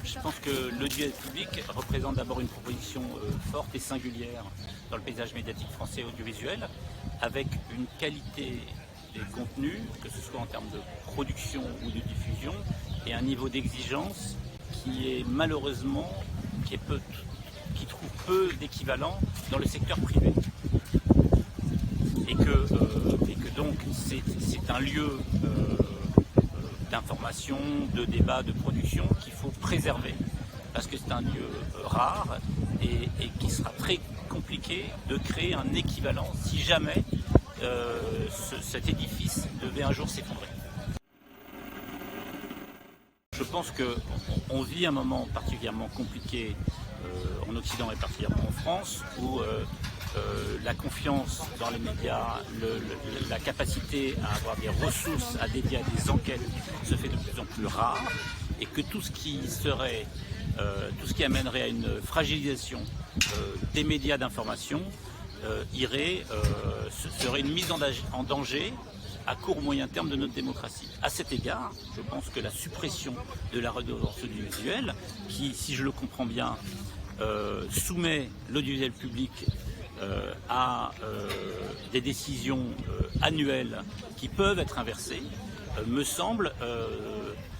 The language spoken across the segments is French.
Je pense que l'audiovisuel public représente d'abord une proposition forte et singulière dans le paysage médiatique français audiovisuel, avec une qualité des contenus, que ce soit en termes de production ou de diffusion, et un niveau d'exigence qui est malheureusement, qui trouve peu d'équivalent dans le secteur privé. Et que donc c'est un lieu d'information, de débat, de production qu'il faut préserver, parce que c'est un lieu rare et qu'il sera très compliqué de créer un équivalent si jamais cet édifice devait un jour s'effondrer. Je pense qu'on vit un moment particulièrement compliqué en Occident et particulièrement en France, où la confiance dans les médias, la capacité à avoir des ressources à dédier à des enquêtes se fait de plus en plus rare, et que tout ce qui amènerait à une fragilisation des médias d'information serait une mise en danger à court ou moyen terme de notre démocratie. À cet égard, je pense que la suppression de la redevance audiovisuelle, qui, si je le comprends bien, soumet l'audiovisuel public à des décisions annuelles qui peuvent être inversées, me semble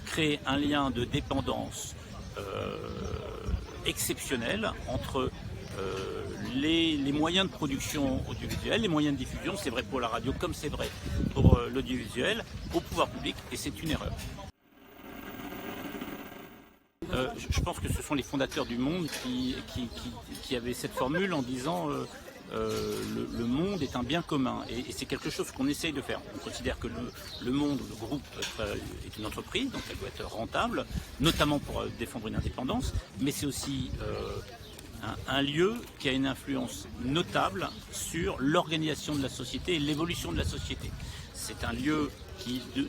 créer un lien de dépendance exceptionnel entre les moyens de production audiovisuelle, les moyens de diffusion, c'est vrai pour la radio comme c'est vrai pour l'audiovisuel, au pouvoir public, et c'est une erreur. Je pense que ce sont les fondateurs du Monde qui avaient cette formule en disant le monde est un bien commun, et c'est quelque chose qu'on essaye de faire. On considère que le Monde, le groupe, est une entreprise, donc elle doit être rentable, notamment pour défendre une indépendance, mais c'est aussi un lieu qui a une influence notable sur l'organisation de la société et l'évolution de la société. C'est un lieu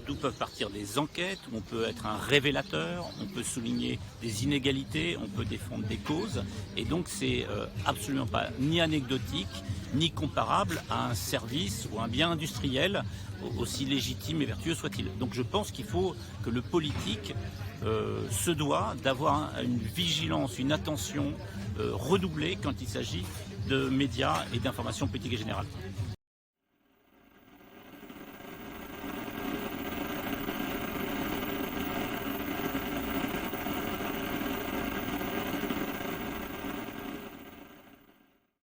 d'où peuvent partir des enquêtes, où on peut être un révélateur, on peut souligner des inégalités, on peut défendre des causes, et donc c'est absolument pas ni anecdotique, ni comparable à un service ou un bien industriel, aussi légitime et vertueux soit-il. Donc je pense qu'il faut que le politique se doit d'avoir une vigilance, une attention redoublée quand il s'agit de médias et d'informations politiques et générales.